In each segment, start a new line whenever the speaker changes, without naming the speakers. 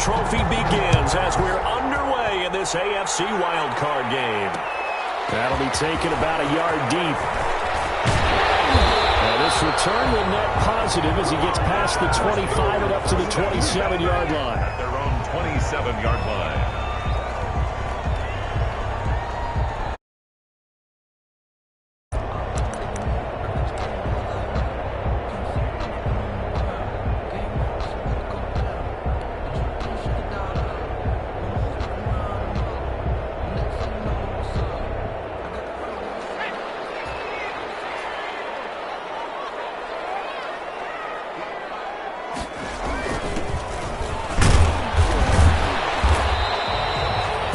trophy begins as we're underway in this AFC wildcard game. That'll be taken about a yard deep. Now this return will net positive as he gets past the 25 and up to the 27-yard line.
At their own 27-yard line.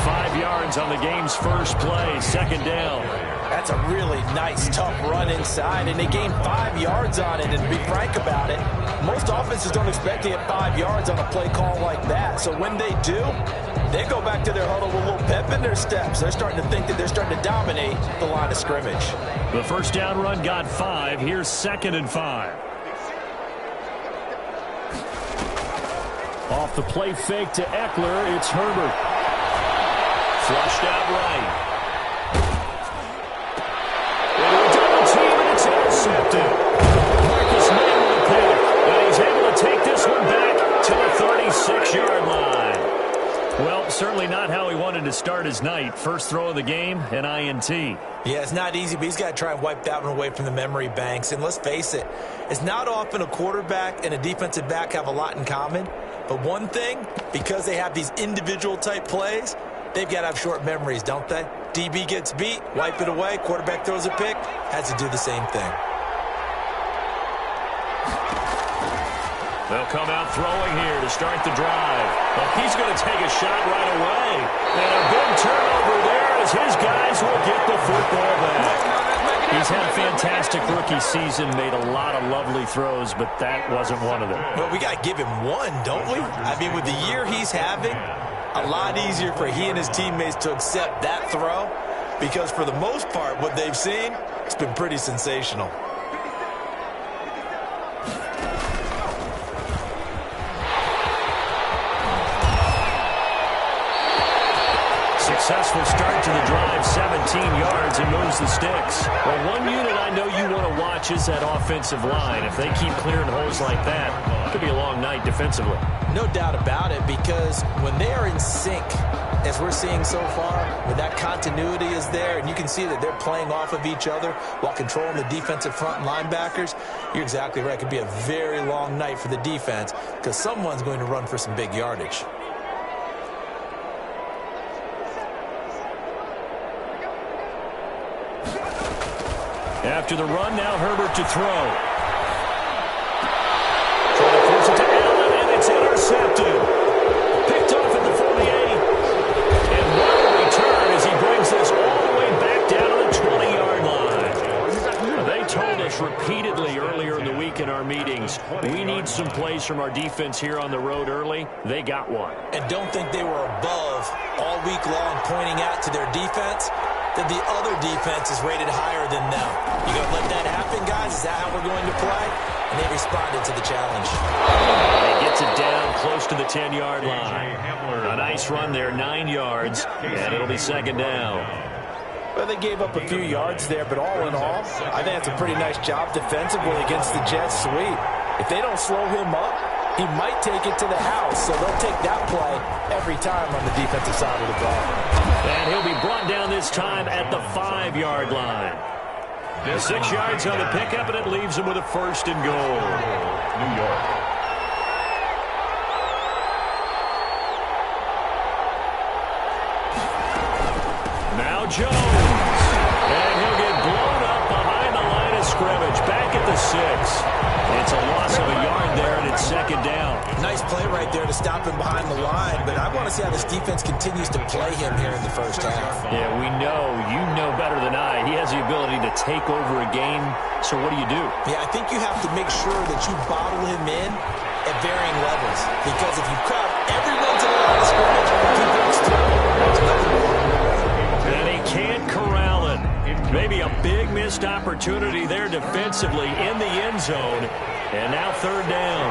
5 yards on the game's first play, second down.
That's a really nice, tough run inside, and they gained 5 yards on it. And to be frank about it, most offenses don't expect to get 5 yards on a play call like that. So when they do, they go back to their huddle with a little pep in their steps. They're starting to think that they're starting to dominate the line of scrimmage.
The first down run got 5. Here's 2nd and 5. Off the play fake to Eckler, it's Herbert. Flushed out right. Intercepted. Marcus May with a pick, and he's able to take this one back to the 36-yard line. Well, certainly not how he wanted to start his night. First throw of the game, an INT.
Yeah, it's not easy, but he's got to try and wipe that one away from the memory banks. And let's face it, it's not often a quarterback and a defensive back have a lot in common. But one thing, because they have these individual type plays, they've got to have short memories, don't they? DB gets beat, wipe it away, quarterback throws a pick, has to do the same thing.
They'll come out throwing here to start the drive. Well, he's going to take a shot right away. And a big turnover there as his guys will get the football back. He's had a fantastic rookie season, made a lot of lovely throws, but that wasn't one of them.
Well, we got to give him one, don't we? I mean, with the year he's having, a lot easier for he and his teammates to accept that throw because for the most part, what they've seen, it's been pretty sensational.
Successful start to the drive, 17 yards, and moves the sticks. Well, one unit I know you want to watch is that offensive line. If they keep clearing holes like that, it could be a long night defensively.
No doubt about it, because when they are in sync, as we're seeing so far, when that continuity is there, and you can see that they're playing off of each other while controlling the defensive front and linebackers, you're exactly right. It could be a very long night for the defense because someone's going to run for some big yardage.
After the run, now Herbert to throw. Trying to force it to Allen, and it's intercepted. Picked off at the 48. And what a return as he brings this all the way back down to the 20-yard line. They told us repeatedly earlier in the week in our meetings, we need some plays from our defense here on the road early. They got one.
And don't think they were above all week long pointing out to their defense that the other defense is rated higher than them. You going to let that happen, guys? Is that how we're going to play? And they responded to the challenge.
He gets it down close to the 10-yard line. A nice run there, 9 yards, and it'll be 2nd down.
Well, they gave up a few yards there, but all in all, I think that's a pretty nice job defensively against the Jets sweep. If they don't slow him up, he might take it to the house, so they'll take that play every time on the defensive side of the ball.
And he'll be brought down this time at the 5-yard line. 6 yards on the pickup, and it leaves him with a 1st and goal.
New York.
Now Jones. And he'll get blown up behind the line of scrimmage. Back at the 6. It's a loss of a yard there, and it's 2nd down.
Nice play right there to stop him behind the line, but I want to see how this defense continues to play him here in the first half.
Yeah, we know. You know better than I. He has the ability to take over a game, so what do you do?
Yeah, I think you have to make sure that you bottle him in at varying levels, because if you cut everyone to the line of scrimmage, he breaks through. There's nothing wrong.
And he can't corral it. Maybe a big missed opportunity there defensively in the end zone. And now 3rd down.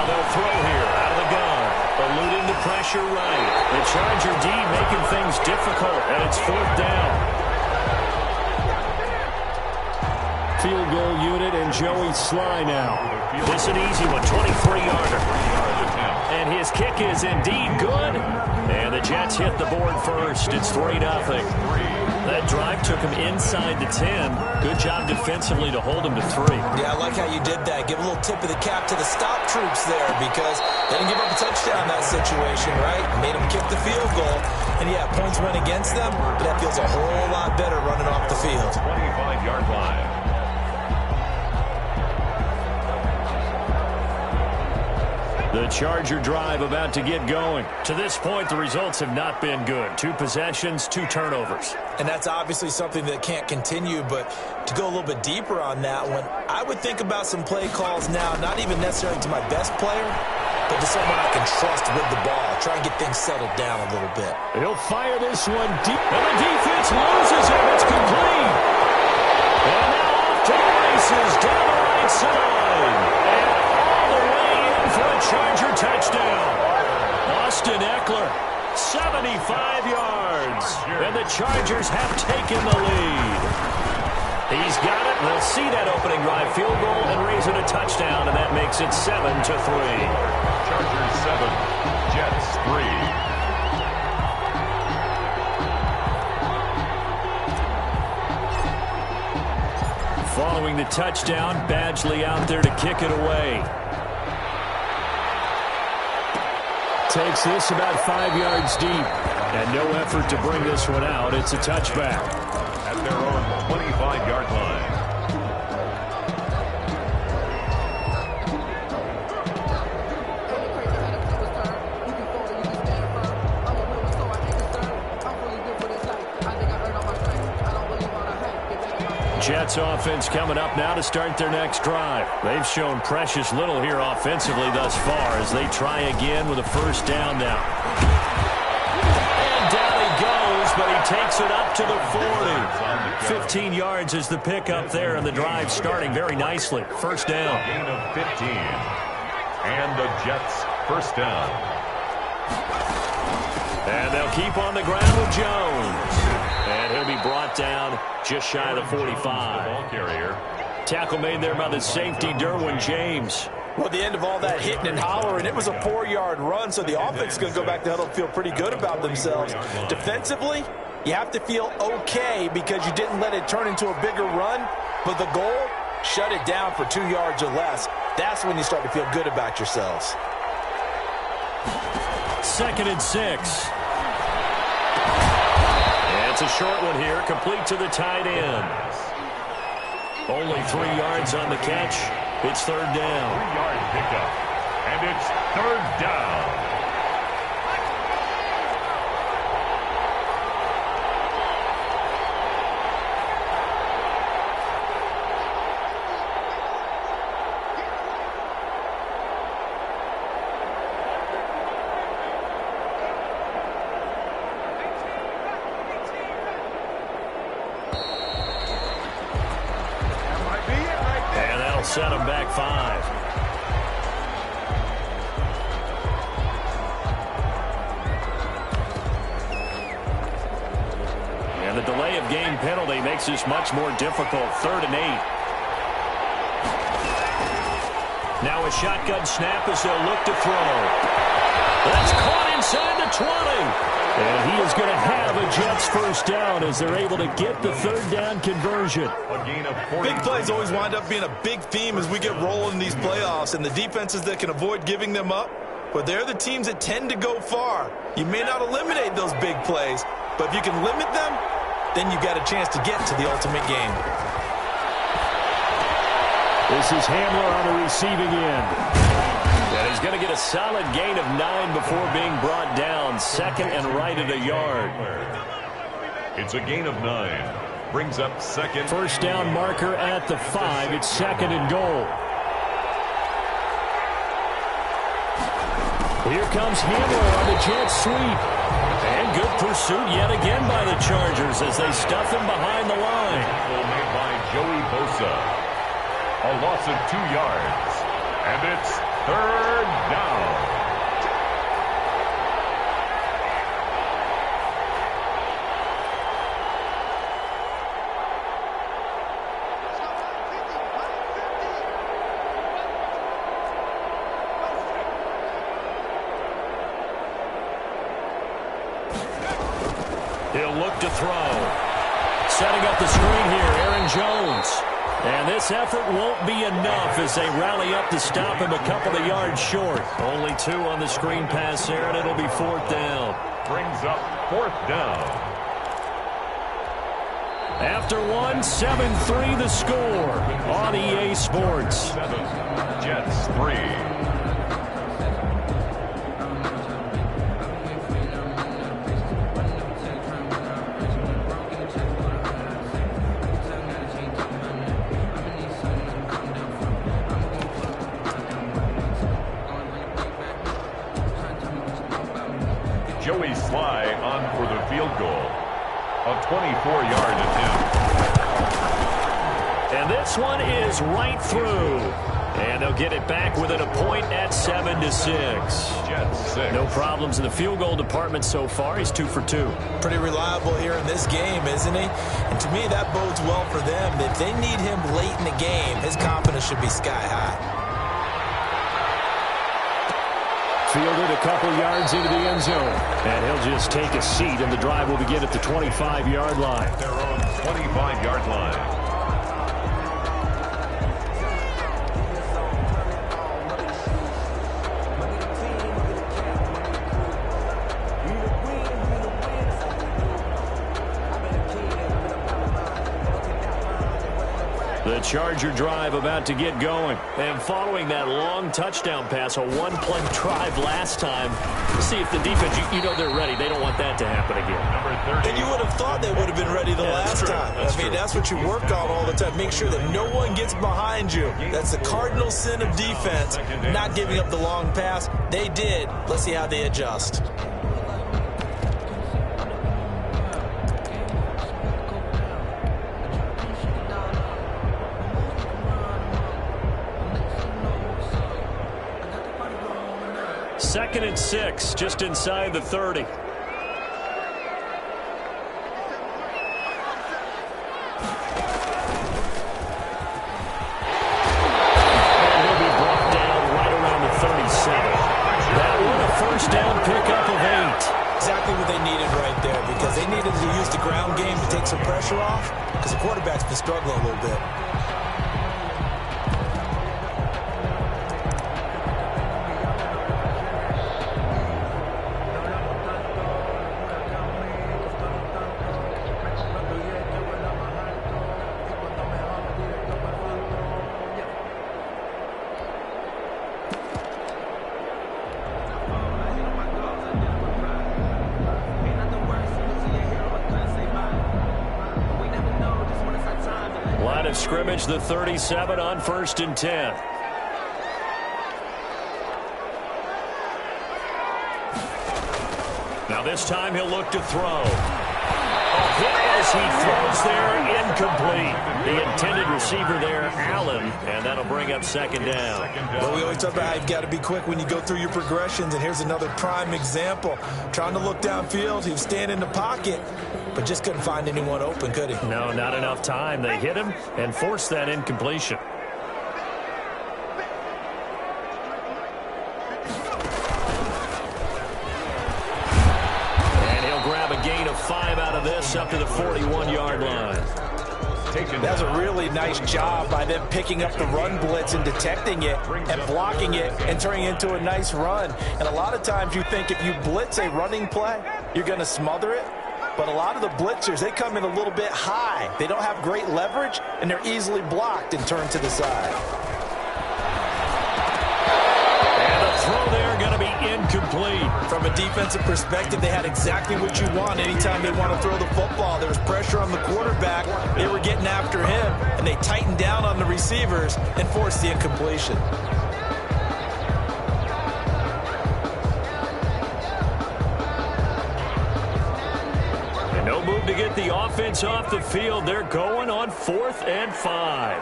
they'll throw here out of the gun. Eluding the pressure right. The Charger D making things difficult, and it's 4th down. Field goal unit and Joey Sly now. This an easy one, 23-yarder. And his kick is indeed good. And the Jets hit the board first. It's 3-0. That drive took him inside the 10. Good job defensively to hold him to 3.
Yeah, I like how you did that. Give a little tip of the cap to the stop troops there because they didn't give up a touchdown in that situation, right? Made them kick the field goal. And, yeah, points went against them, but that feels a whole lot better running off the field.
25-yard line.
The Charger drive about to get going. To this point, the results have not been good. 2 possessions, 2 turnovers.
And that's obviously something that can't continue, but to go a little bit deeper on that one, I would think about some play calls now, not even necessarily to my best player, but to someone I can trust with the ball. Try and get things settled down a little bit.
He'll fire this one deep, and the defense loses him. It's complete. And now off to the races down the right side. For a Charger touchdown. Austin Eckler, 75 yards. And the Chargers have taken the lead. He's got it. We'll see that opening drive field goal and raise it a touchdown, and that makes it 7-3.
Chargers 7, Jets 3.
Following the touchdown, Badgley out there to kick it away. Takes this about 5 yards deep. And no effort to bring this one out. It's a touchback.
At their own 25-yard line.
Jets offense coming up now to start their next drive. They've shown precious little here offensively thus far as they try again with a 1st down now. And down he goes, but he takes it up to the 40. 15 yards is the pickup there, and the drive starting very nicely. 1st down.
Gain of 15. And the Jets 1st down.
And they'll keep on the ground with Jones. And he'll be brought down just shy of the 45.
Ball carrier.
Tackle made there by the safety, Derwin James.
Well, at the end of all that hitting and hollering, it was a 4-yard run, so the offense is going to go back to huddle and feel pretty good about themselves. Defensively, you have to feel okay because you didn't let it turn into a bigger run, but the goal, shut it down for 2 yards or less. That's when you start to feel good about yourselves.
2nd and 6. It's a short one here, complete to the tight end. Only 3 yards on the catch. It's 3rd down.
3-yard pickup. And it's 3rd down.
Set him back 5. And the delay of game penalty makes this much more difficult. 3rd and 8. Now a shotgun snap as they'll look to throw. That's caught inside the 20. And he is going to have a Jets 1st down as they're able to get the 3rd down conversion.
A gain of 40.
Big plays always wind up being a big theme as we get rolling in these playoffs, and the defenses that can avoid giving them up, but they're the teams that tend to go far. You may not eliminate those big plays, but if you can limit them, then you've got a chance to get to the ultimate game.
This is Hamler on the receiving end. And he's going to get a solid gain of 9 before being brought down. 2nd and right at a yard.
It's a gain of 9. Brings up 2nd.
1st down marker at the 5. It's 2nd and goal. Here comes Hamler on the jet sweep. And good pursuit yet again by the Chargers as they stuff him behind the line.
Made by Joey Bosa. A loss of 2 yards. And it's Third down.
He'll look to throw. Setting up the screen here, Aaron Jones. And this effort won't be enough as they rally up to stop him a couple of yards short. Only 2 on the screen pass there, and it'll be 4th down.
Brings up 4th down.
After 1, 7-3 the score on EA Sports.
7, Jets 3. Joey Sly on for the field goal. A 24-yard attempt.
And this one is right through. And they'll get it back within a point at 7-6.
Jets 6.
No problems in the field goal department so far. He's 2 for 2.
Pretty reliable here in this game, isn't he? And to me, that bodes well for them. If they need him late in the game, his confidence should be sky high.
Fielded a couple yards into the end zone. And he'll just take a seat, and the drive will begin at the 25-yard line.
Their own 25-yard line.
The Charger drive about to get going. And following that long touchdown pass, a one-play drive last time, see if the defense, you know they're ready. They don't want that to happen again.
And you would have thought they would have been ready the last time. I mean, that's what you work on all the time. Make sure that no one gets behind you. That's the cardinal sin of defense, not giving up the long pass. They did. Let's see how they adjust.
Second and 6, just inside the 30. And he'll be brought down right around the 37. That one a first down pickup of 8.
Exactly what they needed right there, because they needed to use the ground game to take some pressure off, because the quarterback's been struggling a little bit.
Line of scrimmage, the 37 on 1st and 10. Now this time he'll look to throw. A hit as he throws there, incomplete. The intended receiver there, Allen, and that'll bring up 2nd down.
Well, we always talk about how you've got to be quick when you go through your progressions, and here's another prime example. Trying to look downfield, he was standing in the pocket, but just couldn't find anyone open, could he?
No, not enough time. They hit him and forced that incompletion. And he'll grab a gain of 5 out of this up to the 41-yard line.
That's a really nice job by them picking up the run blitz and detecting it and blocking it and turning it into a nice run. And a lot of times you think if you blitz a running play, you're going to smother it. But a lot of the blitzers, they come in a little bit high. They don't have great leverage, and they're easily blocked and turned to the side.
And the throw there going to be incomplete.
From a defensive perspective, they had exactly what you want anytime they want to throw the football. There was pressure on the quarterback. They were getting after him, and they tightened down on the receivers and forced the incompletion.
No move to get the offense off the field. They're going on 4th and 5.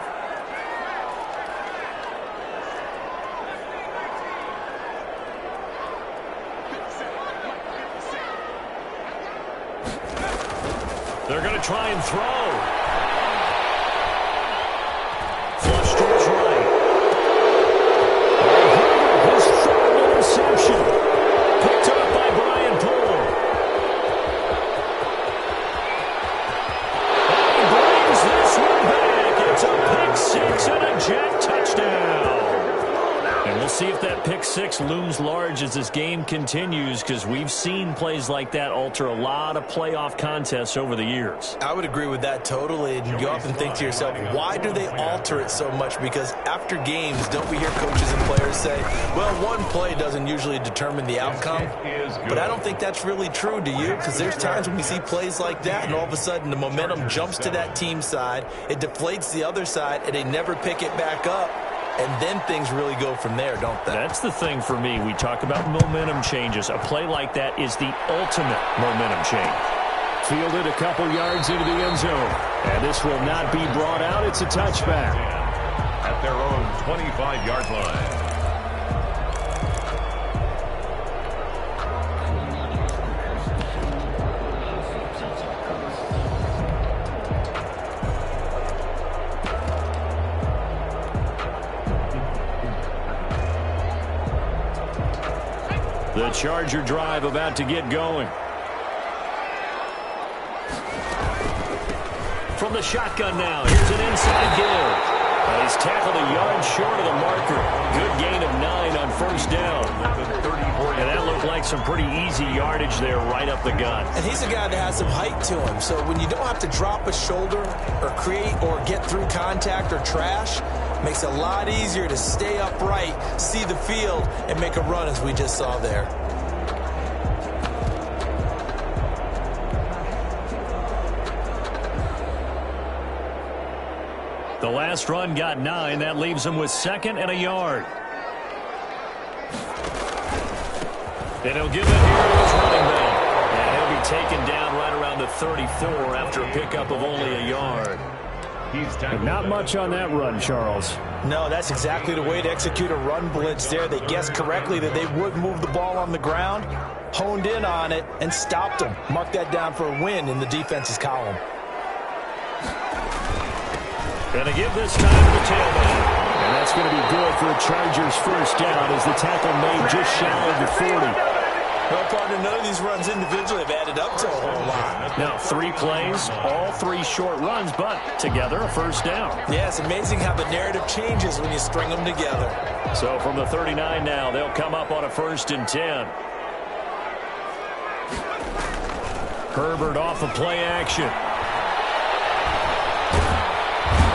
They're going to try and throw. Flush to his right. His third interception. Picked up by Brian Poole. And he brings this one back. It's a pick six and a Jack touchdown. And we'll see if that pick six looms large as this game continues, because we've seen plays like that alter a lot of playoff contests over the years.
I would agree with that totally. And you often think to yourself, why do they alter it so much? Because after games, don't we hear coaches and players say, well, one play doesn't usually determine the outcome? But I don't think that's really true, do you? Because there's times when we see plays like that, and all of a sudden the momentum jumps to that team side, it deflates the other side, and they never pick it back up. And then things really go from there, don't they?
That's the thing for me. We talk about momentum changes. A play like that is the ultimate momentum change. Fielded a couple yards into the end zone. And this will not be brought out. It's a touchback.
At their own 25-yard line.
The Charger drive about to get going. From the shotgun now, here's an inside give. He's tackled a yard short of the marker. Good gain of 9 on first down. And that looked like some pretty easy yardage there right up the gut.
And he's a guy that has some height to him. So when you don't have to drop a shoulder or create or get through contact or trash, makes it a lot easier to stay upright, see the field, and make a run as we just saw there.
The last run got 9. That leaves him with 2nd and a yard. And he'll give it here to his running back. And he'll be taken down right around the 34 after a pickup of only a yard.
Not much on that run, Charles.
No, that's exactly the way to execute a run blitz there. They guessed correctly that they would move the ball on the ground, honed in on it, and stopped them. Mark that down for a win in the defense's column.
Going to give this time to the tailback.
And that's going to be good for a Chargers first down as the tackle made just shy of the 40.
Well, partner, none of these runs individually have added up to a whole lot.
Now, 3 plays, all 3 short runs, but together a first down.
Yeah, it's amazing how the narrative changes when you string them together.
So from the 39 now, they'll come up on a 1st and 10. Herbert off of play action.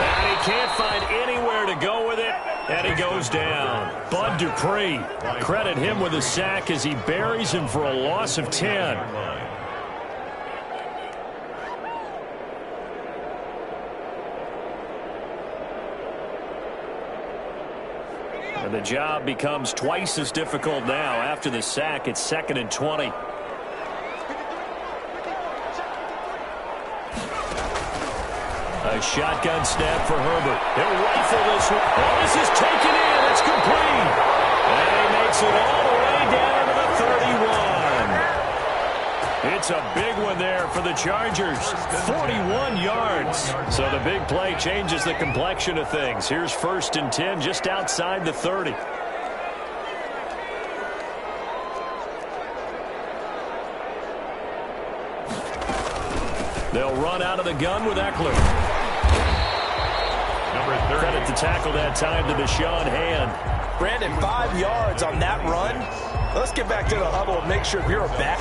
And he can't find anywhere to go with it. And he goes down. Bud Dupree, credit him with a sack as he buries him for a loss of 10. And the job becomes twice as difficult now. After the sack, it's 2nd and 20. A shotgun snap for Herbert. He'll rifle this one. Oh, this is taken in. It's complete. And he makes it all the way down to the 31. It's a big one there for the Chargers. 41 yards. So the big play changes the complexion of things. Here's 1st and 10 just outside the 30. They'll run out of the gun with Eckler.
Number 30.
Credit the tackle that time to Deshaun Hand.
Brandon, 5 yards on that run. Let's get back to the huddle and make sure you're back.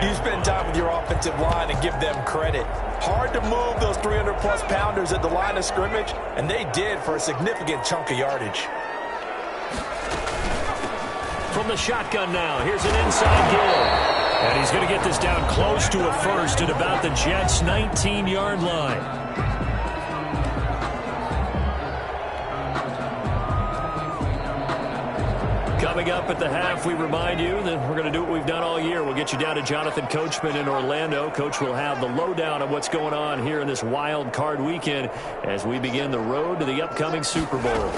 You spend time with your offensive line and give them credit. Hard to move those 300-plus pounders at the line of scrimmage, and they did for a significant chunk of yardage.
From the shotgun now, here's an inside give. And he's going to get this down close to a 1st at about the Jets' 19-yard line. Coming up at the half, we remind you that we're going to do what we've done all year. We'll get you down to Jonathan Coachman in Orlando. Coach will have the lowdown of what's going on here in this wild card weekend as we begin the road to the upcoming Super Bowl.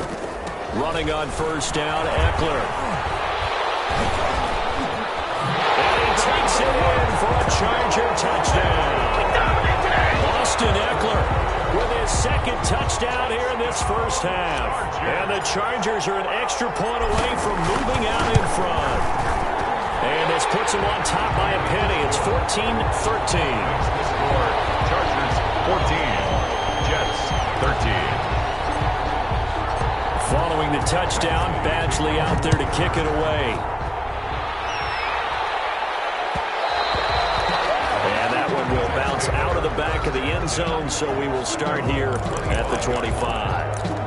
Running on 1st down, Eckler. And he takes it in for a Charger touchdown. this first half. And the Chargers are an extra point away from moving out in front. And this puts them on top by a penny. It's 14-13.
Score, Chargers 14, Jets 13.
Following the touchdown, Badgley out there to kick it away. And that one will bounce out of the back of the end zone, so we will start here at the 25.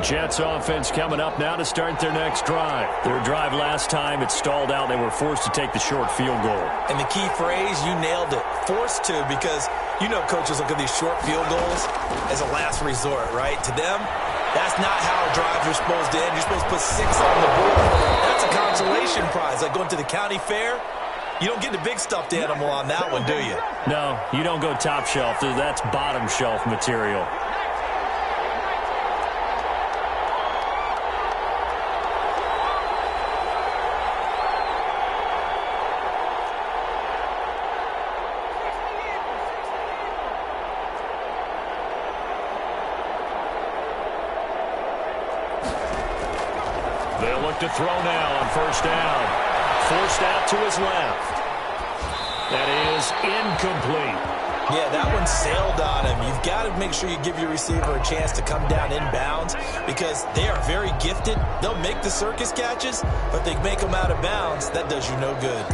Jets offense coming up now to start their next drive. Their drive last time, it stalled out. They were forced to take the short field goal.
And the key phrase, you nailed it, forced to, because you know coaches look at these short field goals as a last resort, right? To them, that's not how drives are supposed to end. You're supposed to put 6 on the board. That's a consolation prize, like going to the county fair. You don't get the big stuffed animal on that one, do you?
No, you don't go top shelf. That's bottom shelf material. They'll look to throw now on first down. Forced out to his left. That is incomplete.
Yeah, that one sailed on him. You've got to make sure you give your receiver a chance to come down inbounds because they are very gifted. They'll make the circus catches, but they make them out of bounds. That does you no good.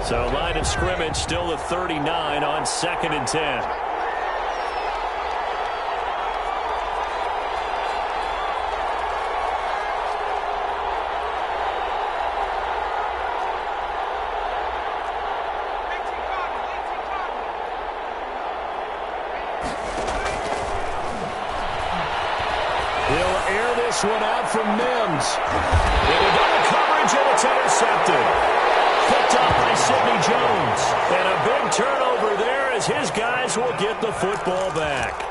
So line of scrimmage still the 39 on 2nd and 10. One out from Mims. Into double coverage, and it's intercepted. Picked up by Sidney Jones. And a big turnover there as his guys will get the football back.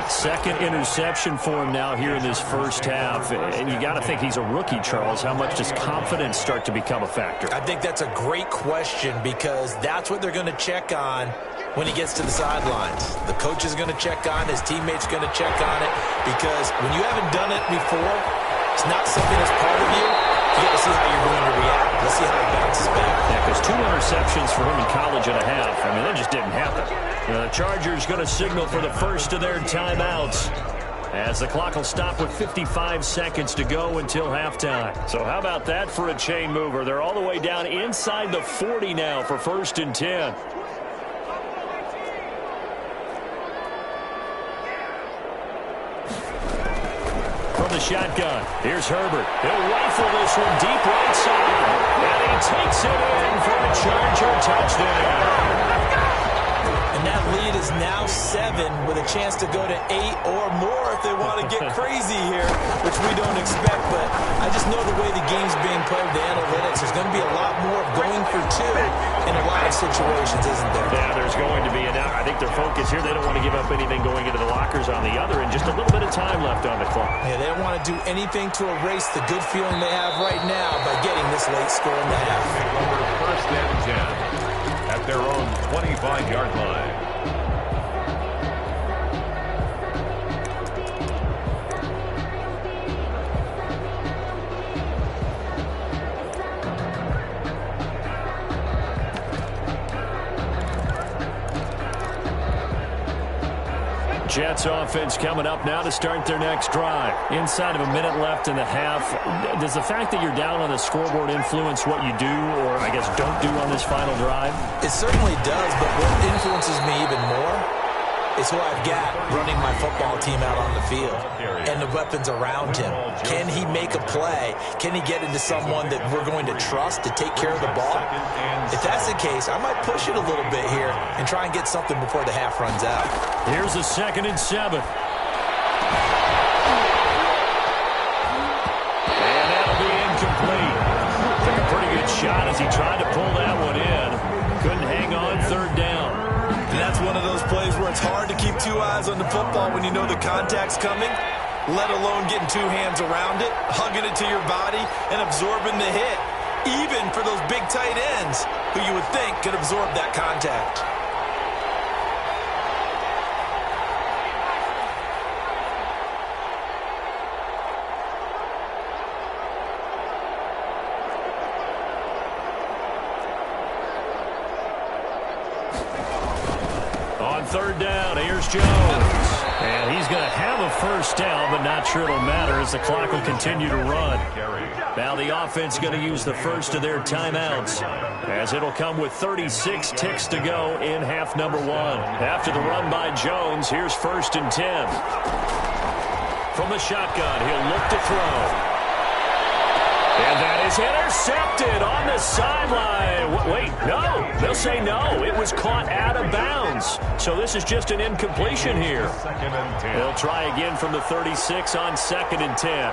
Second interception for him now here in this first half. And you got to think he's a rookie, Charles. How much does confidence start to become a factor?
I think that's a great question because that's what they're going to check on when he gets to the sidelines. The coach is going to check on, his teammates going to check on it, because when you haven't done it before, it's not something that's part of you. You got to see how you're going to react. Let's see how he bounces back.
Yeah, because 2 interceptions for him in college and a half. I mean, that just didn't happen. The Chargers going to signal for the first of their timeouts as the clock will stop with 55 seconds to go until halftime. So how about that for a chain mover? They're all the way down inside the 40 now for 1st and 10. The shotgun. Here's Herbert. He'll rifle this one deep right side. And he takes it in for a Charger touchdown.
And that lead is now 7 with a chance to go to 8 or more if they want to get crazy here, which we don't expect. But I just know the way the game's being played with the analytics, there's going to be a lot more going for 2 in a lot of situations, isn't there?
Yeah, there's going to be. And I think their focus here, they don't want to give up anything going into the lockers on the other, and just a little bit of time left on the clock.
Yeah, they don't want to do anything to erase the good feeling they have right now by getting this late score in the half.
Over 1st and 10 at their own 25-yard line.
Jets offense coming up now to start their next drive. Inside of a minute left in the half. Does the fact that you're down on the scoreboard influence what you do, or I guess don't do on this final drive?
It certainly does, but what influences me even more is who I've got running my football team out on the field and the weapons around him. Can he make a play? Can he get into someone that we're going to trust to take care of the ball? If that's the case, I might push it a little bit here and try and get something before the half runs out.
Here's a 2nd and 7. shot as he tried to pull that one in. Couldn't hang on third down.
And that's one of those plays where it's hard to keep two eyes on the football when you know the contact's coming, let alone getting two hands around it, hugging it to your body, and absorbing the hit, even for those big tight ends who you would think could absorb that contact.
On third down, here's Jones. And he's going to have a first down, but not sure it'll matter as the clock will continue to run. Now the offense going to use the first of their timeouts, as it'll come with 36 ticks to go in half number one. After the run by Jones, here's 1st and 10. From the shotgun, he'll look to throw. And that is intercepted on the sideline. Wait, no. They'll say no. It was caught out of bounds. So this is just an incompletion here. They'll try again from the 36 on 2nd and 10.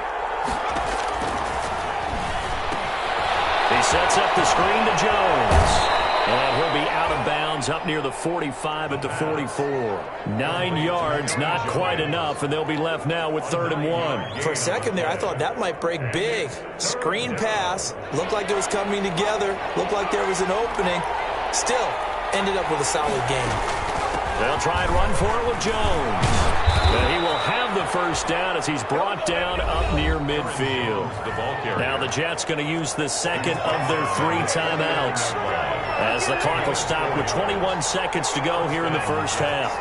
He sets up the screen to Jones. And he'll be out of bounds up near the 45 at the 44. 9 yards, not quite enough, and they'll be left now with 3rd and 1.
For a second there, I thought that might break big. Screen pass. Looked like it was coming together. Looked like there was an opening. Still, ended up with a solid game.
They'll try and run for it with Jones. And he will have the first down as he's brought down up near midfield. Now the Jets going to use the second of their 3 timeouts, as the clock will stop with 21 seconds to go here in the first half.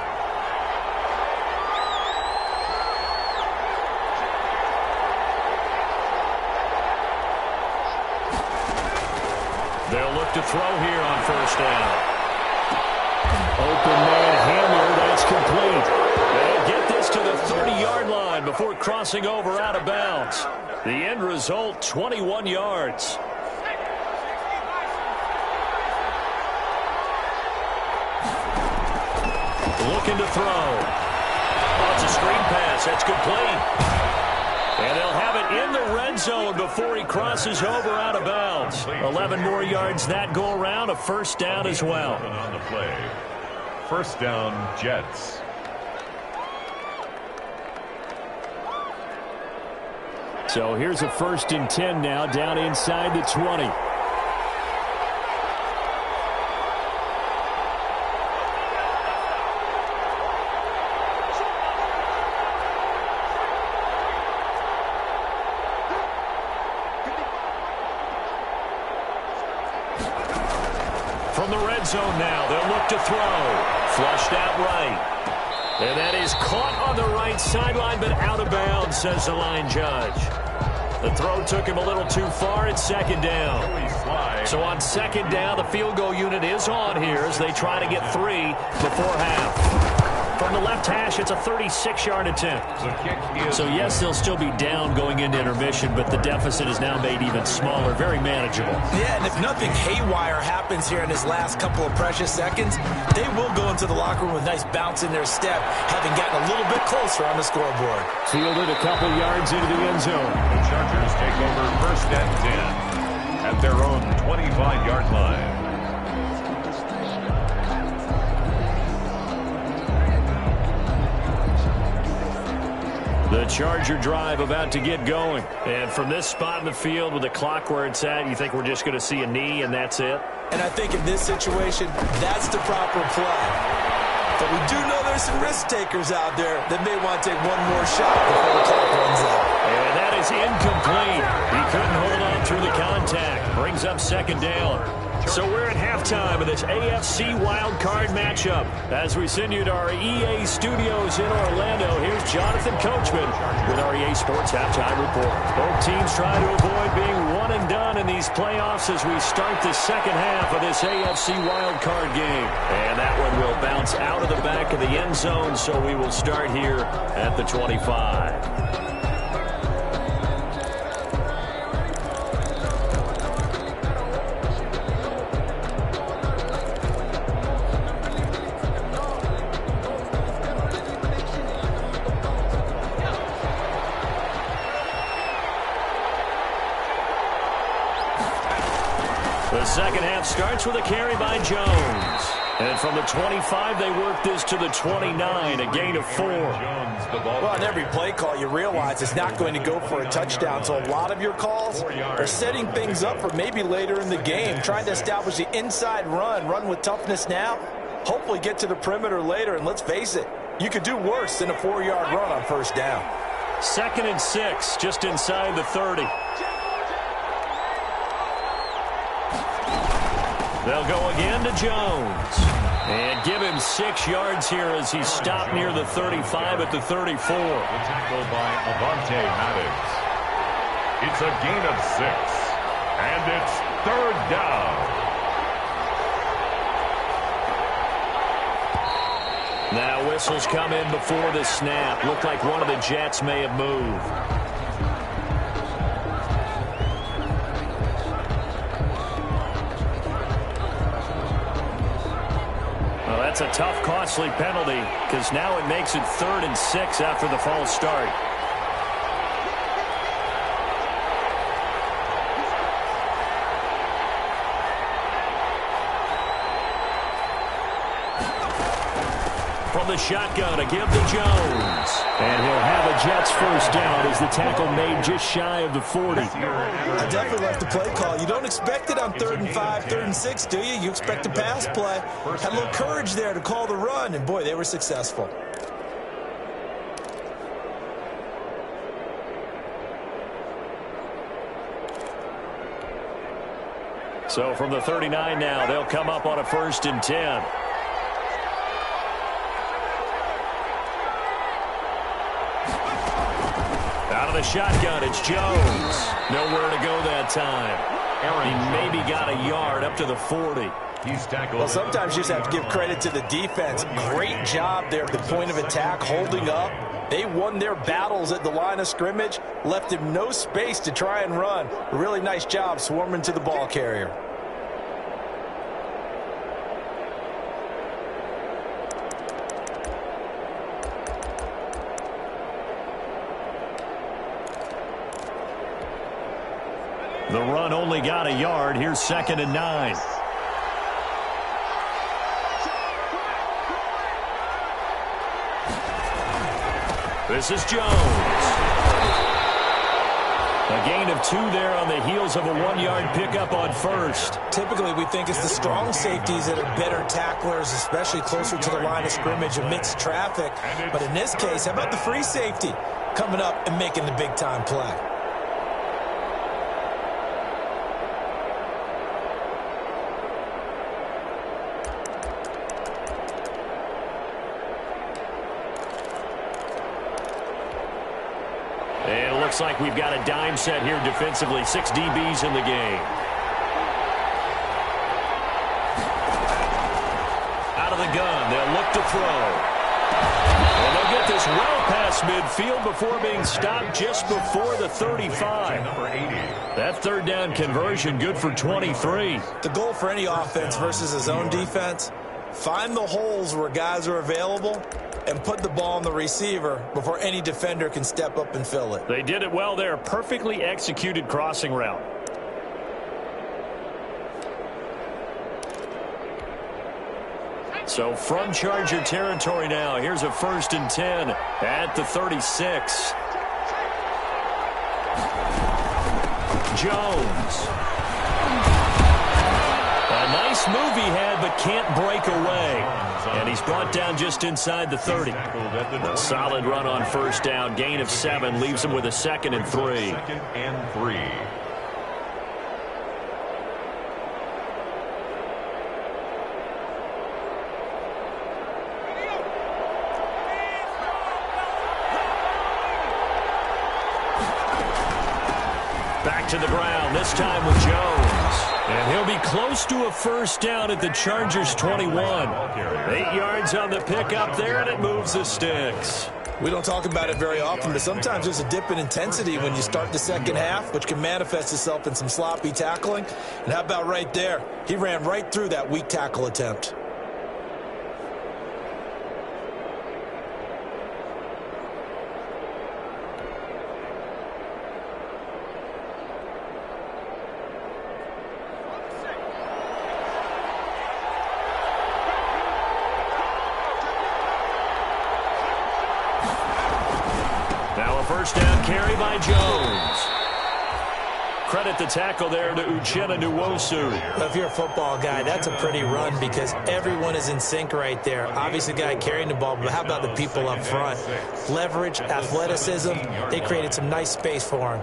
They'll look to throw here on first down. Open man Hamler, that's complete. They'll get this to the 30-yard line before crossing over out of bounds. The end result, 21 yards. Looking to throw. Oh, it's a screen pass. That's complete. And they'll have it in the red zone before he crosses over out of bounds. 11 more yards that go around, a first down as well.
On the play. First down, Jets.
So here's a 1st and 10 now, down inside the 20. From the red zone now, they'll look to throw. Flushed out right. And that is caught on the right sideline, but out of bounds, says the line judge. The throw took him a little too far. It's 2nd down. So on 2nd down, the field goal unit is on here as they try to get 3 before half. From the left hash, it's a 36-yard attempt. So, yes, they'll still be down going into intermission, but the deficit is now made even smaller, very manageable.
Yeah, and if nothing haywire happens here in his last couple of precious seconds, they will go into the locker room with nice bounce in their step, having gotten a little bit closer on the scoreboard.
Fielded a couple yards into the end zone.
The Chargers take over 1st and 10 at their own 25-yard line.
The Charger drive about to get going. And from this spot in the field with the clock where it's at, you think we're just going to see a knee and that's it?
And I think in this situation, that's the proper play. But we do know there's some risk takers out there that may want to take one more shot before the clock runs out.
And that is incomplete. He couldn't hold on through the contact. Brings up 2nd down. So we're at halftime of this AFC wildcard matchup. As we send you to our EA studios in Orlando, here's Jonathan Coachman with our EA Sports Halftime Report. Both teams try to avoid being one and done in these playoffs as we start the second half of this AFC wildcard game. And that one will bounce out of the back of the end zone, so we will start here at the 25. second half starts with a carry by Jones. And from the 25, they work this to the 29, a gain of 4.
Well, on every play call, you realize it's not going to go for a touchdown. So a lot of your calls are setting things up for maybe later in the game, trying to establish the inside run with toughness now, hopefully get to the perimeter later. And let's face it, you could do worse than a 4-yard run on first down.
2nd and 6, just inside the 30. They'll go again to Jones. And give him 6 yards here as he stopped near the 35 at the 34.
The tackle by Avante Maddox. It's a gain of 6. And it's 3rd down.
Now whistles come in before the snap. Looked like one of the Jets may have moved. That's a tough, costly penalty because now it makes it 3rd and 6 after the false start. From the shotgun, a give to Jones. And he'll have a Jets first down as the tackle made just shy of the 40.
I definitely like the play call. You don't expect it on 3rd and 5, 3rd and 6, do you? You expect a pass play. Had a little courage there to call the run, and boy, they were successful.
So from the 39 now, they'll come up on a 1st and 10. Out of the shotgun, it's Jones. Nowhere to go that time. He maybe got a yard up to the 40.
He's tackled.
Well, sometimes you just have to give credit to the defense. Great job there at the point of attack, holding up. They won their battles at the line of scrimmage, left him no space to try and run. A really nice job swarming to the ball carrier.
The run only got a yard. Here's 2nd and 9. This is Jones. A gain of 2 there on the heels of a 1-yard pickup on 1st.
Typically, we think it's the strong safeties that are better tacklers, especially closer to the line of scrimmage amidst traffic. But in this case, how about the free safety coming up and making the big-time play?
Looks like we've got a dime set here defensively. 6 DBs in the game. Out of the gun, they'll look to throw. And they'll get this well past midfield before being stopped just before the 35.
Number 80.
That 3rd down conversion good for 23.
The goal for any offense versus his own defense, find the holes where guys are available and put the ball on the receiver before any defender can step up and fill it.
They did it well there. Perfectly executed crossing route. So from Charger territory now, here's a 1st and 10 at the 36. Jones. A nice move he had, but can't break away. And he's brought down just inside the 30. A solid run on 1st down. Gain of 7 leaves him with a 2nd and 3.
2nd and 3.
Back to the ground, this time with Jones. And he'll be close to a 1st down at the Chargers' 21. 8 yards on the pickup there, and it moves the sticks.
We don't talk about it very often, but sometimes there's a dip in intensity when you start the second half, which can manifest itself in some sloppy tackling. And how about right there? He ran right through that weak tackle attempt.
first down carry by Jones. Credit the tackle there to Uchenna Nwosu.
If you're a football guy, that's a pretty run because everyone is in sync right there. Obviously, the guy carrying the ball, but how about the people up front? Leverage, athleticism, they created some nice space for him.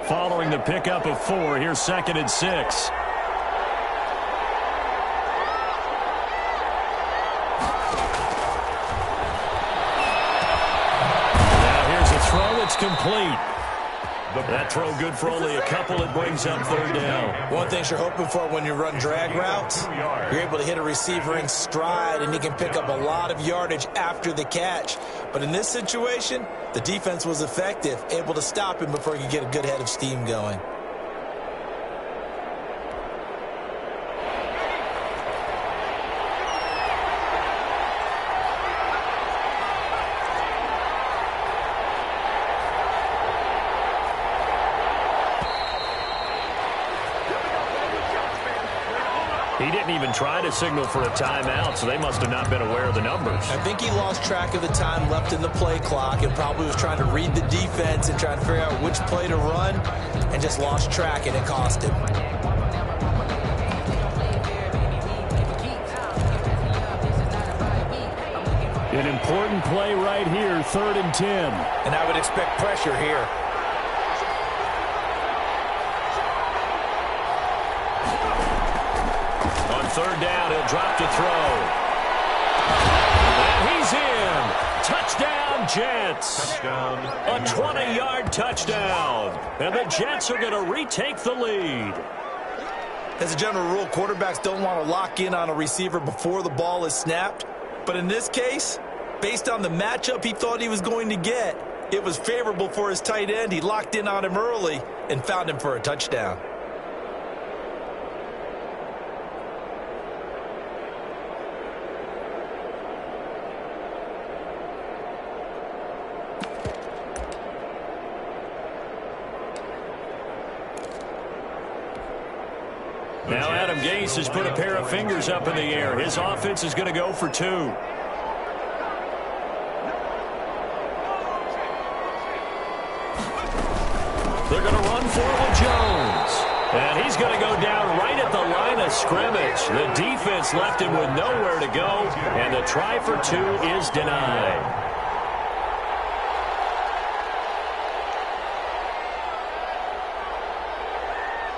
Following the pickup of 4, here's 2nd and 6. Now here's a throw that's complete. That throw good for only a couple. It brings up 3rd down.
One thing you're hoping for when you run drag routes, you're able to hit a receiver in stride, and he can pick up a lot of yardage after the catch. But in this situation, the defense was effective, able to stop him before he could get a good head of steam going.
He didn't even try to signal for a timeout, so they must have not been aware of the numbers.
I think he lost track of the time left in the play clock and probably was trying to read the defense and trying to figure out which play to run and just lost track, and it cost him.
An important play right here, 3rd and 10.
And I would expect pressure here.
On 3rd down, he'll drop to throw. And he's in. Touchdown, Jets.
Touchdown.
A 20-yard touchdown. And the Jets are going to retake the lead.
As a general rule, quarterbacks don't want to lock in on a receiver before the ball is snapped. But in this case, based on the matchup he thought he was going to get, it was favorable for his tight end. He locked in on him early and found him for a touchdown.
Now Adam Gase has put a pair of fingers up in the air. His offense is going to go for 2. They're going to run for it with Jones. And he's going to go down right at the line of scrimmage. The defense left him with nowhere to go, and the try for 2 is denied.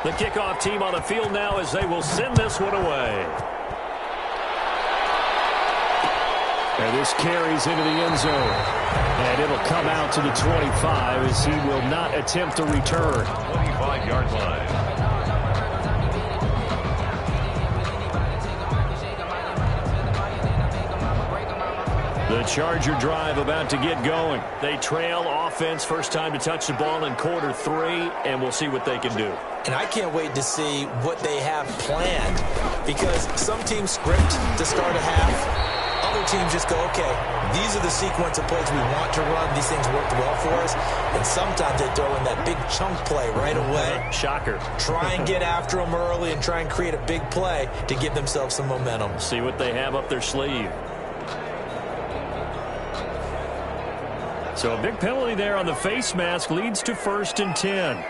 The kickoff team on the field now as they will send this one away. And this carries into the end zone. And it'll come out to the 25 as he will not attempt a return.
25-yard line.
The Charger drive about to get going. They trail offense, first time to touch the ball in quarter 3, and we'll see what they can do.
And I can't wait to see what they have planned, because some teams script to start a half. Other teams just go, okay, these are the sequence of plays we want to run. These things worked well for us. And sometimes they throw in that big chunk play right away.
Shocker.
Try and get after them early and try and create a big play to give themselves some momentum.
See what they have up their sleeve. So a big penalty there on the face mask leads to 1st and 10.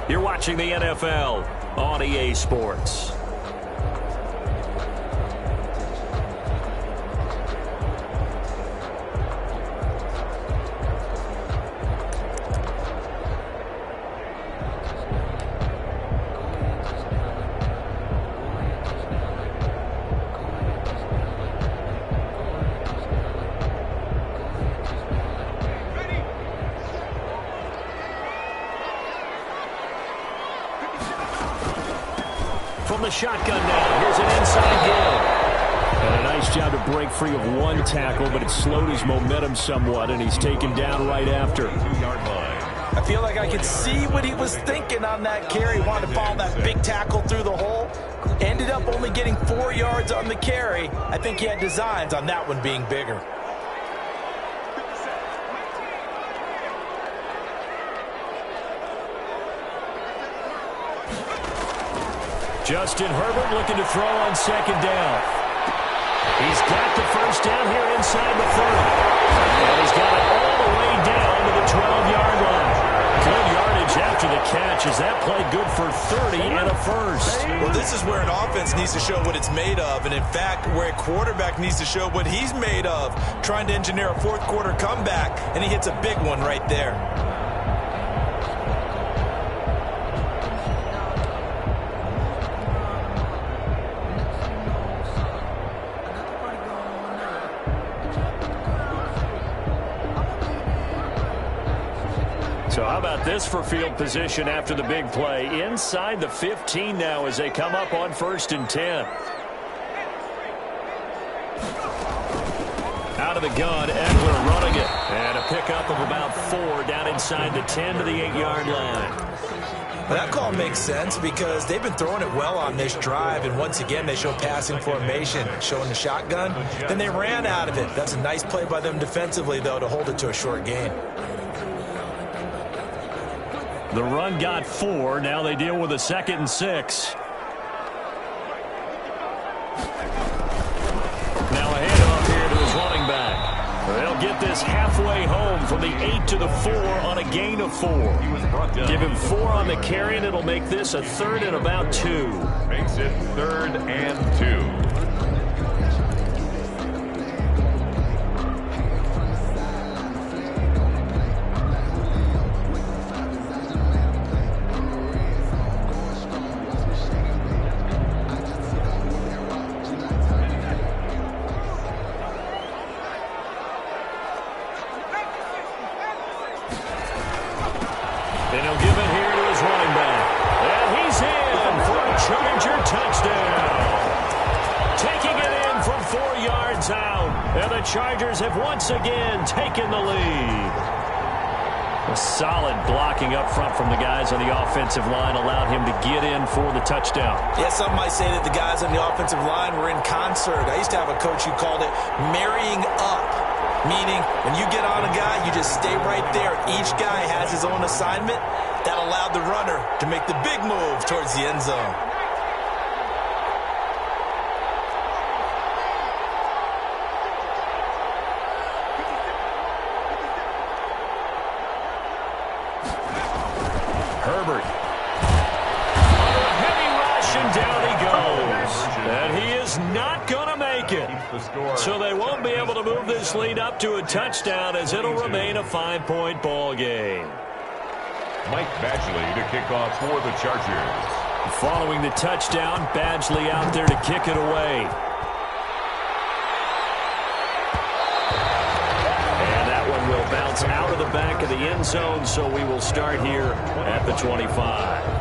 You're watching the NFL on EA Sports.
from the shotgun now. Here's an inside give. And a nice job to break free of one tackle, but it slowed his momentum somewhat, and he's taken down right after.
2-yard line.
I feel like I could see what he was thinking on that carry. He wanted to follow that big tackle through the hole. Ended up only getting 4 yards on the carry. I think he had designs on that one being bigger.
Justin Herbert looking to throw on second down. He's got the first down here inside the 30. And he's got it all the way down to the 12-yard line. Good yardage after the catch as that play good for 30 and a first.
Well, this is where an offense needs to show what it's made of. And, in fact, where a quarterback needs to show what he's made of. Trying to engineer a fourth-quarter comeback, and he hits a big one right there.
So how about this for field position after the big play? Inside the 15 now as they come up on 1st and 10. Out of the gun, Eckler running it. And a pickup of about 4 down inside the 10 to the 8-yard line.
Well, that call makes sense because they've been throwing it well on this drive, and once again they show passing formation, showing the shotgun. Then they ran out of it. That's a nice play by them defensively, though, to hold it to a short gain.
The run got 4. Now they deal with a 2nd and 6. Now a handoff here to his running back. They'll get this halfway home from the 8 to the 4 on a gain of 4. Give him 4 on the carry, and it'll make this a 3rd and about 2.
Makes it 3rd and 2.
And he'll give it here to his running back. And he's in for a Charger touchdown. Taking it in from 4 yards out. And the Chargers have once again taken the lead. A solid blocking up front from the guys on the offensive line allowed him to get in for the touchdown.
Yeah, some might say that the guys on the offensive line were in concert. I used to have a coach who called it marrying up. Meaning, when you get on a guy, you just stay right there. Each guy has his own assignment. That allowed the runner to make the big move towards the end zone.
Herbert. Under a heavy rush, and down he goes. And he is not going to make it. So they won't be able to move this lead up to a touchdown as it'll remain a 5-point ball game.
Mike Badgley to kick off for the Chargers.
Following the touchdown, Badgley out there to kick it away. And that one will bounce out of the back of the end zone, so we will start here at the 25.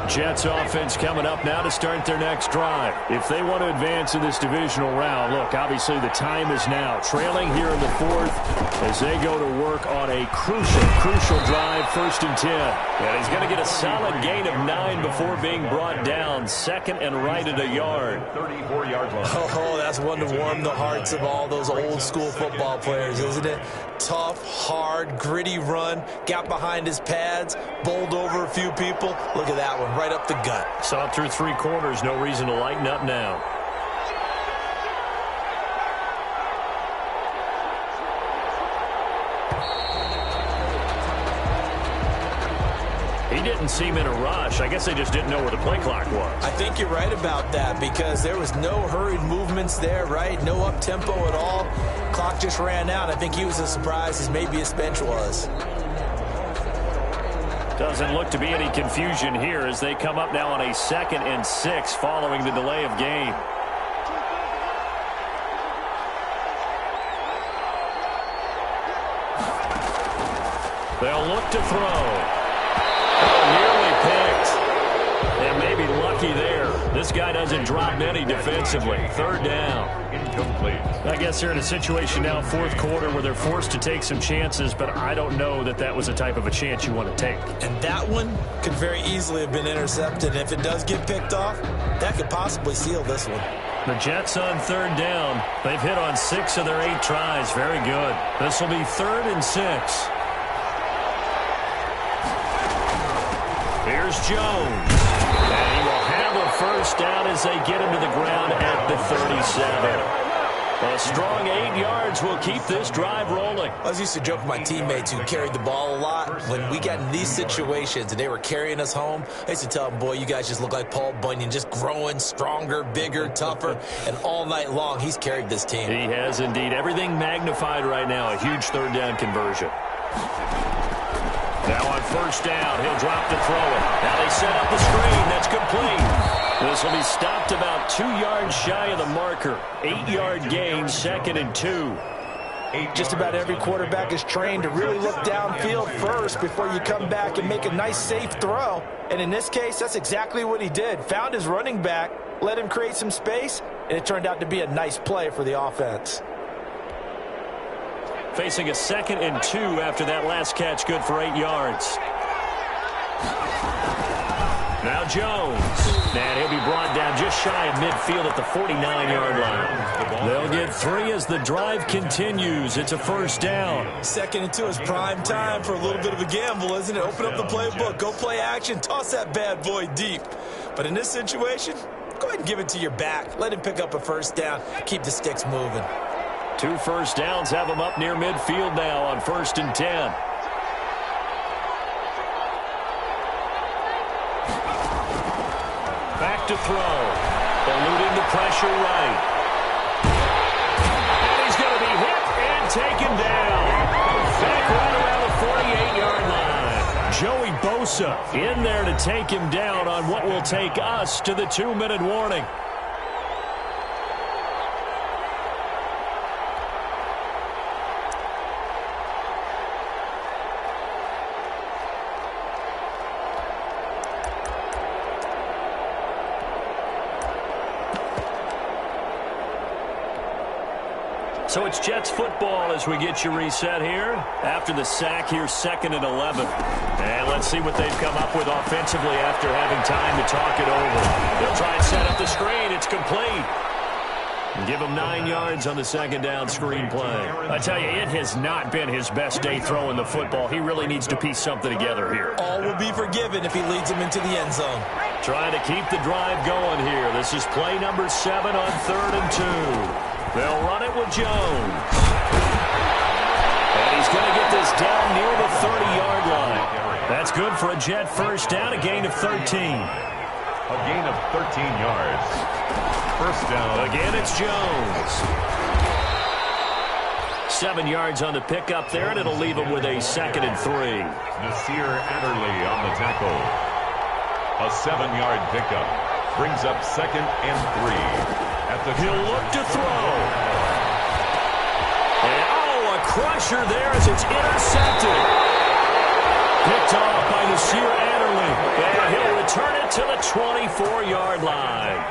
Jets offense coming up now to start their next drive. If they want to advance in this divisional round, look, obviously the time is now. Trailing here in the 4th as they go to work on a crucial drive, 1st and 10. And he's going to get a solid gain of 9 before being brought down. 2nd and right at a yard.
34-yard line.
Oh, that's one to warm the hearts of all those old school football players, isn't it? Tough, hard, gritty run. Got behind his pads, bowled over a few people. Look at that one, right up the gut.
Saw it through 3 quarters. No reason to lighten up now. He didn't seem in a rush. I guess they just didn't know where the play clock was.
I think you're right about that because there was no hurried movements there, right? No up-tempo at all. Clock just ran out. I think he was as surprised as maybe his bench was.
Doesn't look to be any confusion here as they come up now on a 2nd and 6 following the delay of game. They'll look to throw. Oh, nearly picked. And maybe lucky there. This guy doesn't drop many defensively. 3rd down.
Incomplete.
I guess they're in a situation now, 4th quarter, where they're forced to take some chances, but I don't know that that was the type of a chance you want to take.
And that one could very easily have been intercepted. And if it does get picked off, that could possibly seal this one.
The Jets on 3rd down. They've hit on 6 of their 8 tries. Very good. This will be 3rd and 6. Here's Jones. And he will have a 1st down as they get him to the ground at the 37. A strong 8 yards will keep this drive rolling.
I was used to joke with my teammates who carried the ball a lot. When we got in these situations and they were carrying us home, I used to tell them, boy, you guys just look like Paul Bunyan, just growing stronger, bigger, tougher. And all night long, he's carried this team.
He has indeed. Everything magnified right now. A huge 3rd down conversion. Now on 1st down, he'll drop to throw it. Now they set up the screen. That's complete. This will be stopped about 2 yards shy of the marker. 8-yard gain, 2nd and 2.
Just about every quarterback is trained to really look downfield first before you come back and make a nice, safe throw. And in this case, that's exactly what he did. Found his running back, let him create some space, and it turned out to be a nice play for the offense.
Facing a 2nd and 2 after that last catch, good for 8 yards. Now Jones. And he'll be brought down just shy of midfield at the 49-yard line. They'll get 3 as the drive continues. It's a 1st down.
2nd and 2 is prime time for a little bit of a gamble, isn't it? Open up the playbook, go play action, toss that bad boy deep. But in this situation, go ahead and give it to your back. Let him pick up a 1st down. Keep the sticks moving.
2 1st downs have him up near midfield now on 1st and 10. Back to throw. Eluding the pressure right. And he's going to be hit and taken down. Back right around the 48-yard line. Joey Bosa in there to take him down on what will take us to the 2-minute warning. So it's Jets football as we get you reset here. After the sack, here's 2nd and 11. And let's see what they've come up with offensively after having time to talk it over. They'll try and set up the screen. It's complete. And give him 9 yards on the 2nd down screen play. I tell you, it has not been his best day throwing the football. He really needs to piece something together here.
All will be forgiven if he leads him into the end zone.
Trying to keep the drive going here. This is play number 7 on 3rd and 2. They'll run it with Jones. And he's going to get this down near the 30-yard line. That's good for a Jet 1st down, a gain of 13.
A gain of 13 yards. 1st down.
Again, it's Jones. 7 yards on the pickup there, and it'll leave him with a 2nd and 3.
Nasir Adderley on the tackle. A 7-yard pickup. Brings up 2nd and 3.
He'll look to throw. And, a crusher there as it's intercepted. Picked off by Nasir Adderley. And he'll return it to the 24-yard line.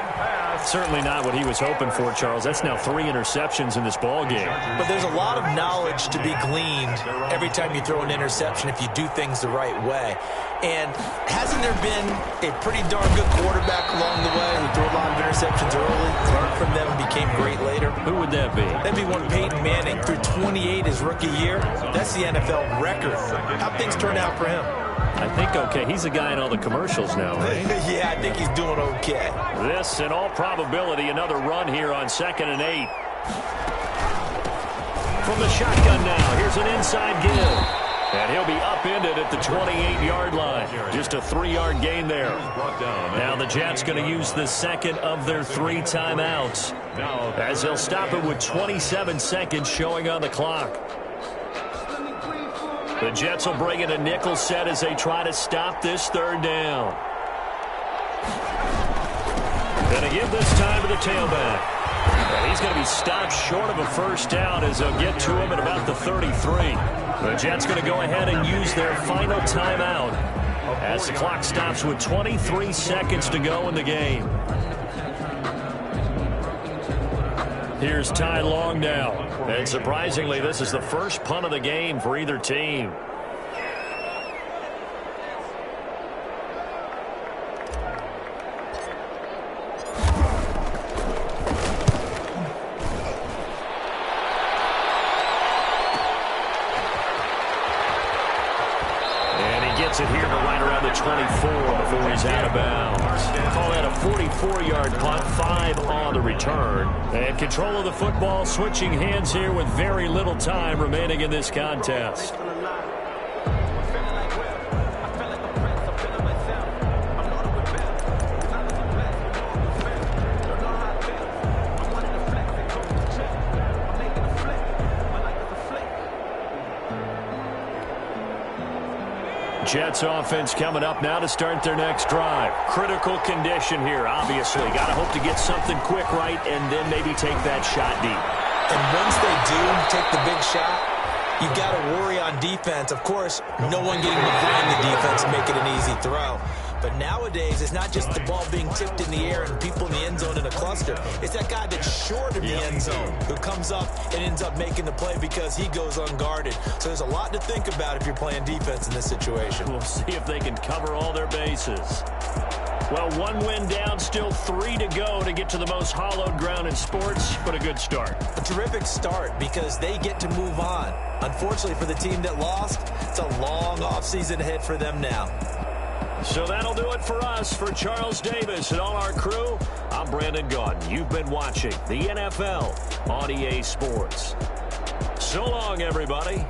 Certainly not what he was hoping for, Charles. That's now 3 interceptions in this ball game.
But there's a lot of knowledge to be gleaned every time you throw an interception if you do things the right way. And hasn't there been a pretty darn good quarterback along the way who threw a lot of interceptions early, learned from them, and became great later?
Who would that be?
That'd be one Peyton Manning. Threw 28 his rookie year. That's the NFL record. How'd things turn out for him?
I think okay. He's a guy in all the commercials now, right?
Yeah, I think he's doing okay.
This, in all probability, another run here on 2nd and 8. From the shotgun now, here's an inside give. And he'll be upended at the 28-yard line. Just a 3-yard gain there. Now the Jets going to use the 2nd of their 3 timeouts, as they'll stop it with 27 seconds showing on the clock.
The Jets will bring in a nickel set as they try to stop this third down. Going to give this time to the tailback. And he's going to be stopped short of a first down as they'll get to him at about the 33. The Jets going to go ahead and use their final timeout as the clock stops with 23 seconds to go in the game. Here's Ty Long now. And surprisingly, this is the first punt of the game for either team. It here to right around the 24 before he's out of bounds. Call that a 44-yard punt, 5 on the return. And control of the football switching hands here with very little time remaining in this contest. Jets offense coming up now to start their next drive. Critical condition here, obviously. Got to hope to get something quick right and then maybe take that shot deep.
And once they do take the big shot, you've got to worry on defense. Of course, no one getting behind the defense and make it an easy throw. But nowadays, it's not just the ball being tipped in the air and people in the end zone in a cluster. It's that guy that's short of the end zone who comes up and ends up making the play because he goes unguarded. So there's a lot to think about if you're playing defense in this situation.
We'll see if they can cover all their bases. Well, 1 win down, still 3 to go to get to the most hollowed ground in sports, but a good start.
A terrific start because they get to move on. Unfortunately for the team that lost, it's a long offseason ahead for them now.
So that'll do it for us. For Charles Davis and all our crew, I'm Brandon Gaudin. You've been watching the NFL on EA Sports. So long, everybody.